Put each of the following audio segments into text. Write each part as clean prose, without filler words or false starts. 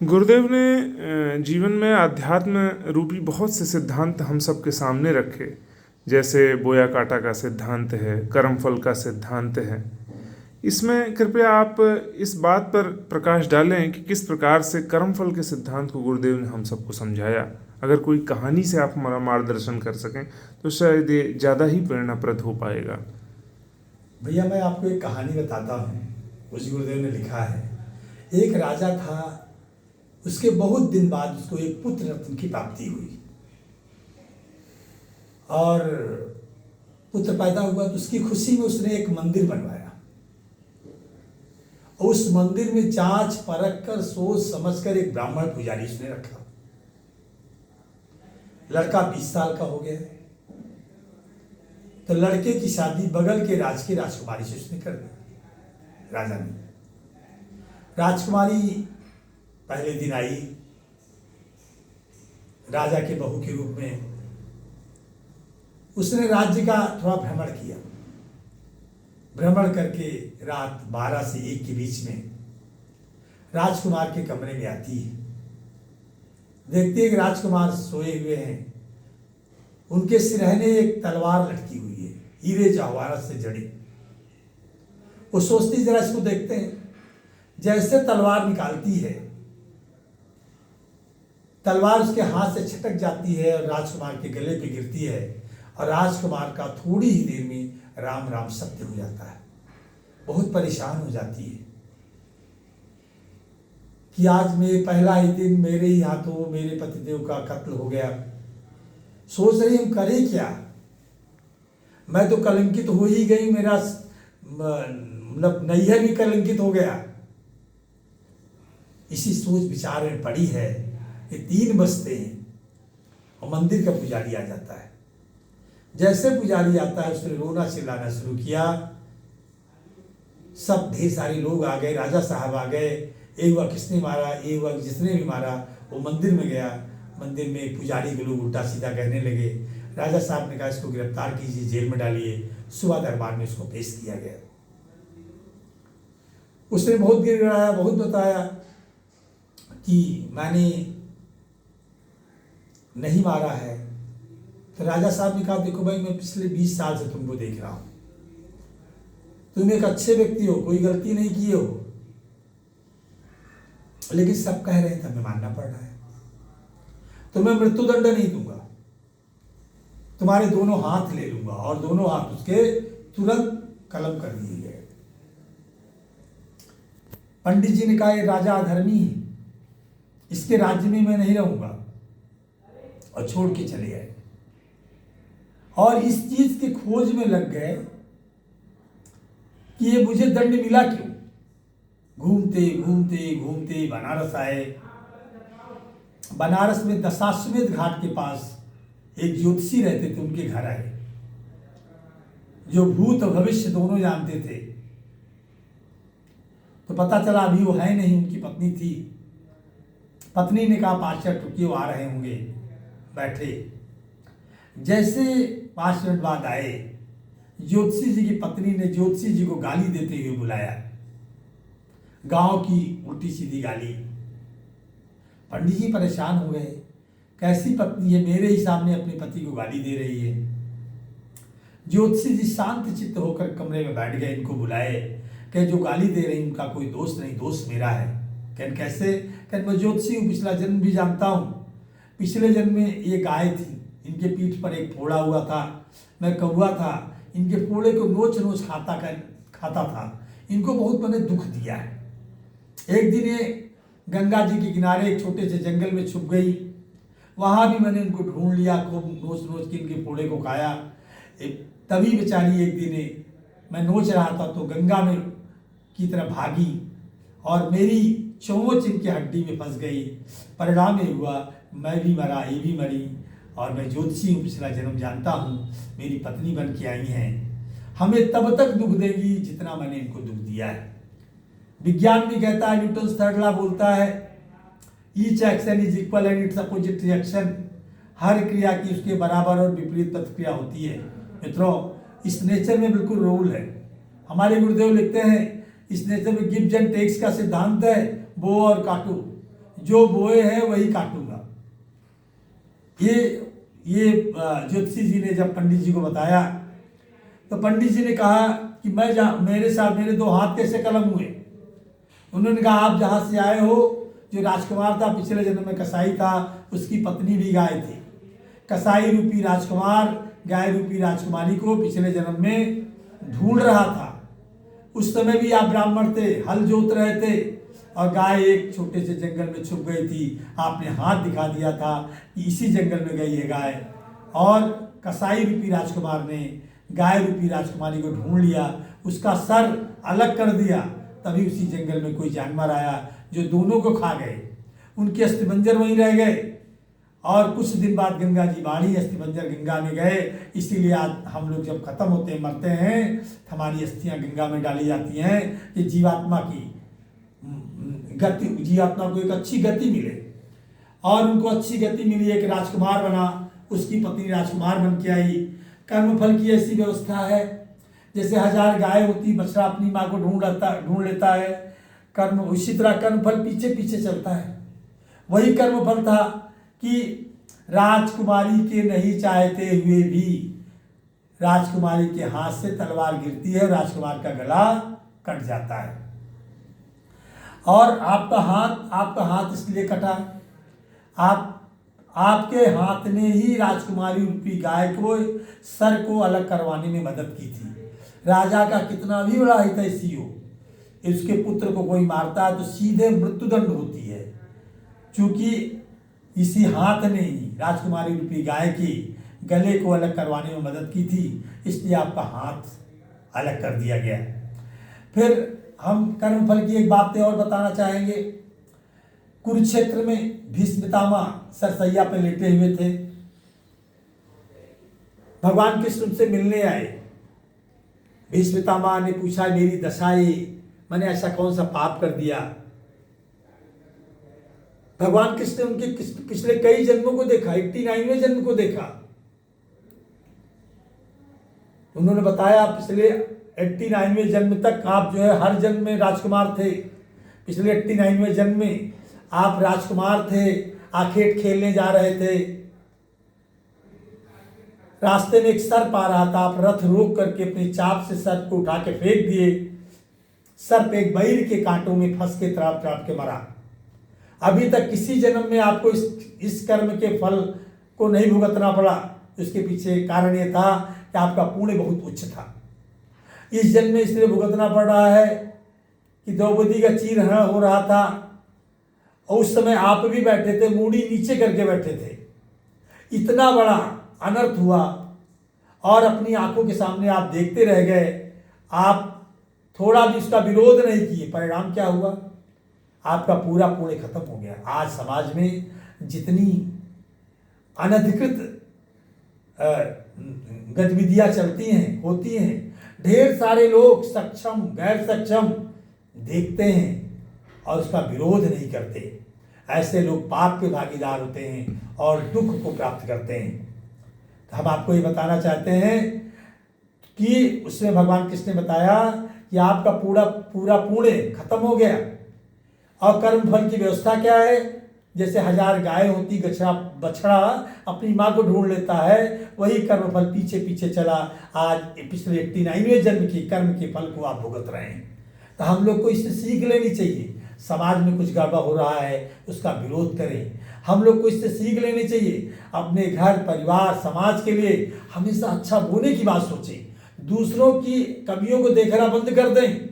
गुरुदेव ने जीवन में अध्यात्म रूपी बहुत से सिद्धांत हम सबके सामने रखे। जैसे बोया काटा का सिद्धांत है, कर्मफल का सिद्धांत है। इसमें कृपया आप इस बात पर प्रकाश डालें कि किस प्रकार से कर्मफल के सिद्धांत को गुरुदेव ने हम सबको समझाया। अगर कोई कहानी से आप हमारा मार्गदर्शन कर सकें तो शायद ये ज़्यादा ही प्रेरणाप्रद हो पाएगा। भैया मैं आपको एक कहानी बताता हूँ, उस गुरुदेव ने लिखा है। एक राजा था, उसके बहुत दिन बाद उसको एक पुत्र रत्न की प्राप्ति हुई और पुत्र पैदा हुआ तो उसकी खुशी में उसने एक मंदिर बनवाया। उस मंदिर में जांच परख कर सोच समझकर एक ब्राह्मण पुजारी उसने रखा। लड़का 20 साल का हो गया तो लड़के की शादी बगल के राज की राजकुमारी से उसने कर दी। राजा ने, राजकुमारी पहले दिन आई राजा के बहू के रूप में। उसने राज्य का थोड़ा भ्रमण किया। भ्रमण करके रात 12 से 1 के बीच में राजकुमार के कमरे में आती है। देखती है कि राजकुमार सोए हुए हैं। उनके सिरहने एक तलवार लटकी हुई है, हीरे जवाहरात से जड़ी। वो सोचती जरा इसको देखते हैं। जैसे तलवार निकालती है, तलवार उसके हाथ से छटक जाती है और राजकुमार के गले पे गिरती है और राजकुमार का थोड़ी ही देर में राम राम सत्य हो जाता है। बहुत परेशान हो जाती है कि आज मैं पहला ही दिन मेरे ही हाथों मेरे पतिदेव का कत्ल हो गया। सोच रही हम करें क्या, मैं तो कलंकित हो ही गई, मेरा मतलब नैहर भी कलंकित हो गया। इसी सोच विचार में पड़ी है कि 3 बजते हैं और मंदिर का पुजारी आ जाता है। जैसे पुजारी आता है उसने रोना चिल्लाना शुरू किया। सब ढेर सारे लोग आ गए, राजा साहब आ गए। एक हुआ किसने मारा, एक हुआ जिसने भी मारा। वो मंदिर में गया। मंदिर में पुजारी के लोग उल्टा सीधा कहने लगे। राजा साहब ने कहा इसको गिरफ्तार कीजिए, जेल में डालिए। सुबह दरबार में उसको पेश किया गया। उसने बहुत गिड़गिड़ाया, बहुत बताया कि मैंने नहीं मारा है। तो राजा साहब ने कहा देखो भाई, मैं पिछले 20 साल से तुमको देख रहा हूं, तुम एक अच्छे व्यक्ति हो, कोई गलती नहीं किए हो, लेकिन सब कह रहे थे हमें मानना पड़ रहा है। तो मैं मृत्युदंड नहीं दूंगा, तुम्हारे दोनों हाथ ले लूंगा। और दोनों हाथ उसके तुरंत कलम कर दिए गए। पंडित जी ने कहा ये राजा अधर्मी है, इसके राज्य में मैं नहीं रहूंगा, और छोड़ के चले गए। और इस चीज की खोज में लग गए कि ये मुझे दंड मिला क्यों। घूमते घूमते घूमते बनारस आए। बनारस में दशाश्वमेध घाट के पास एक ज्योतिषी रहते थे, उनके घर आए, जो भूत और भविष्य दोनों जानते थे। तो पता चला अभी वो है नहीं, उनकी पत्नी थी। पत्नी ने कहा 5 मिनट रुकिए, वो आ रहे होंगे। बैठे। जैसे 5 मिनट बाद आए, ज्योतिषी जी की पत्नी ने ज्योतिषी जी को गाली देते हुए बुलाया, गांव की उल्टी सीधी गाली। पंडित जी परेशान हो गए, कैसी पत्नी है, मेरे ही सामने अपने पति को गाली दे रही है। ज्योतिषी जी शांत चित्त होकर कमरे में बैठ गए। इनको बुलाए, कहे जो गाली दे रही उनका कोई दोष नहीं, दोष मेरा है। कहन कैसे? कहन मैं ज्योतिषी हूँ, पिछला जन्म भी जानता हूँ। पिछले जन्म में ये गाय थी, इनके पीठ पर एक फोड़ा हुआ था, मैं कौवा था, इनके फोड़े को नोच नोच खाता था। इनको बहुत मैंने दुख दिया है। एक दिन ये गंगा जी के किनारे एक छोटे से जंगल में छुप गई। वहां भी मैंने इनको ढूंढ लिया, खूब नोच नोच के इनके फोड़े को खाया। तभी बेचारी एक दिन मैं नोच रहा था तो गंगा में की तरफ भागी और मेरी चोंच इनकी हड्डी में फंस गई। परिणाम ये हुआ मैं भी मरा, ये भी मरी। और मैं ज्योतिषी हूँ, पिछला जन्म जानता हूँ, मेरी पत्नी बन के आई हैं। हमें तब तक दुख देगी जितना मैंने इनको दुख दिया है। विज्ञान भी कहता है, न्यूटन थर्ड लॉ बोलता है, each action is equal and its opposite reaction. हर क्रिया की उसके बराबर और विपरीत प्रतिक्रिया होती है। मित्रों, इस नेचर में बिल्कुल रूल है। हमारे गुरुदेव लिखते हैं, इस नेचर में गिव्स एंड टेक्स का सिद्धांत है, बो और काटो। जो बोए हैं वही काटूंगा। ये ज्योतिषी जी ने जब पंडित जी को बताया तो पंडित जी ने कहा कि मेरे साथ मेरे दो हाथ कैसे कलम हुए। उन्होंने कहा आप जहाँ से आए हो, जो राजकुमार था पिछले जन्म में कसाई था, उसकी पत्नी भी गाय थी। कसाई रूपी राजकुमार गाय रूपी राजकुमारी को पिछले जन्म में ढूंढ रहा था। उस समय भी आप ब्राह्मण थे, हल जोत रहे थे और गाय एक छोटे से जंगल में छुप गई थी। आपने हाथ दिखा दिया था कि इसी जंगल में गई है गाय, और कसाई रूपी राजकुमार ने गाय रूपी राजकुमारी को ढूंढ लिया, उसका सर अलग कर दिया। तभी उसी जंगल में कोई जानवर आया जो दोनों को खा गए। उनके अस्थिपंजर वहीं रह गए और कुछ दिन बाद गंगा जी बाढ़ी, अस्थिपंजर गंगा में गए। इसीलिए आज हम लोग जब खत्म होते मरते हैं तो हमारी अस्थियां गंगा में डाली जाती हैं कि जीवात्मा की गति, जीवात्मा को एक अच्छी गति मिले। और उनको अच्छी गति मिली, एक राजकुमार बना, उसकी पत्नी राजकुमार बन के आई। कर्मफल की ऐसी व्यवस्था है जैसे 1000 गाय होती, बछड़ा अपनी माँ को ढूंढ लेता है। कर्म उसी तरह कर्मफल पीछे पीछे चलता है। वही कर्मफल था कि राजकुमारी के नहीं चाहते हुए भी राजकुमारी के हाथ से तलवार गिरती है, राजकुमार का गला कट जाता है। और आपका हाथ इसलिए कटा, आपके हाथ ने ही राजकुमारी रूपी गाय को सर को अलग करवाने में मदद की थी। राजा का कितना भी बड़ा हितैषी हो, उसके पुत्र को कोई मारता है तो सीधे मृत्युदंड होती है। क्योंकि इसी हाथ ने ही राजकुमारी रूपी गाय की गले को अलग करवाने में मदद की थी, इसलिए आपका हाथ अलग कर दिया गया। फिर हम कर्मफल की एक बात और बताना चाहेंगे। कुरुक्षेत्र में भीष्म पितामह सरसैया पे लेटे हुए थे। भगवान कृष्ण उनसे मिलने आए। भीष्म पितामह ने पूछा मेरी दशा ये, मैंने ऐसा कौन सा पाप कर दिया। भगवान कृष्ण ने उनके पिछले कई जन्मों को देखा, 89वें जन्म को देखा। उन्होंने बताया पिछले 89वें जन्म तक आप जो है हर जन्म में राजकुमार थे। पिछले 89वें जन्म में आप राजकुमार थे, आखेट खेलने जा रहे थे, रास्ते में एक सर्प आ रहा था, आप रथ रोक करके अपनी चाप से सर्प को उठा के फेंक दिए। सर्प एक बैर के कांटों में फंस के तड़प के मरा। अभी तक किसी जन्म में आपको इस कर्म के फल को नहीं भुगतना पड़ा। इसके पीछे कारण ये था कि आपका पुण्य बहुत उच्च था। इस जन्म में इसलिए भुगतना पड़ रहा है कि द्रौपदी का चीरहरण हो रहा था और उस समय आप भी बैठे थे, मूड़ी नीचे करके बैठे थे। इतना बड़ा अनर्थ हुआ और अपनी आंखों के सामने आप देखते रह गए। आप थोड़ा भी उसका विरोध नहीं किए। परिणाम क्या हुआ? आपका पूरा पुण्य खत्म हो गया। आज समाज में जितनी अनधिकृत गतिविधियां चलती हैं, होती हैं, ढेर सारे लोग सक्षम गैर सक्षम देखते हैं और उसका विरोध नहीं करते। ऐसे लोग पाप के भागीदार होते हैं और दुख को प्राप्त करते हैं। तो हम आपको ये बताना चाहते हैं कि उसमें भगवान कृष्ण ने बताया कि आपका पूरा पुण्य खत्म हो गया। और कर्म फल की व्यवस्था क्या है? जैसे 1000 गाय होती, बछड़ा अपनी माँ को ढूंढ लेता है, वही कर्म फल पीछे पीछे चला। आज पिछले 89वें जन्म की कर्म के फल को आप भुगत रहे हैं। तो हम लोग को इससे सीख लेनी चाहिए। समाज में कुछ गड़बड़ हो रहा है, उसका विरोध करें। हम लोग को इससे सीख लेनी चाहिए। अपने घर परिवार समाज के लिए हमेशा अच्छा बोलने की बात सोचें। दूसरों की कमियों को देखना बंद कर दें।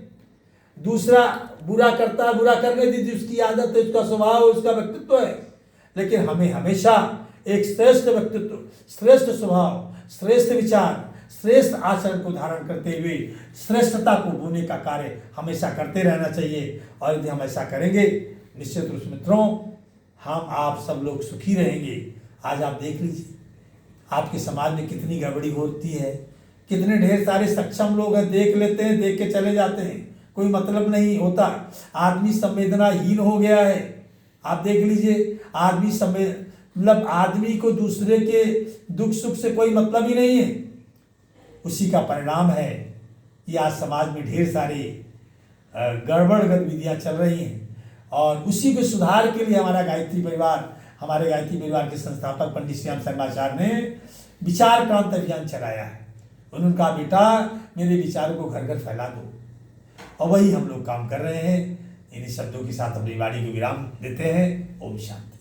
दूसरा बुरा करता है, बुरा करने दीजिए, उसकी आदत है, उसका स्वभाव है, उसका व्यक्तित्व है। लेकिन हमें हमेशा एक श्रेष्ठ व्यक्तित्व, श्रेष्ठ स्वभाव, श्रेष्ठ विचार, श्रेष्ठ आचरण को धारण करते हुए श्रेष्ठता को बोने का कार्य हमेशा करते रहना चाहिए। और यदि हम ऐसा करेंगे, निश्चित रूप से मित्रों, हम आप सब लोग सुखी रहेंगे। आज आप देख लीजिए आपके समाज में कितनी गड़बड़ी होती है। कितने ढेर सारे सक्षम लोग हैं, देख लेते हैं, देख के चले जाते हैं, कोई मतलब नहीं होता। आदमी संवेदनाहीन हो गया है। आप देख लीजिए, मतलब आदमी को दूसरे के दुख सुख से कोई मतलब ही नहीं है। उसी का परिणाम है कि आज समाज में ढेर सारी गड़बड़ गतिविधियां चल रही हैं। और उसी के सुधार के लिए हमारे गायत्री परिवार के संस्थापक पंडित श्याम शर्माचार्य ने विचार क्रांति अभियान चलाया है। उनका बेटा मेरे विचारों को घर घर फैला दो, और वही हम लोग काम कर रहे हैं। इन्हीं शब्दों के साथ अपनी वाणी को विराम देते हैं। ओम शांति।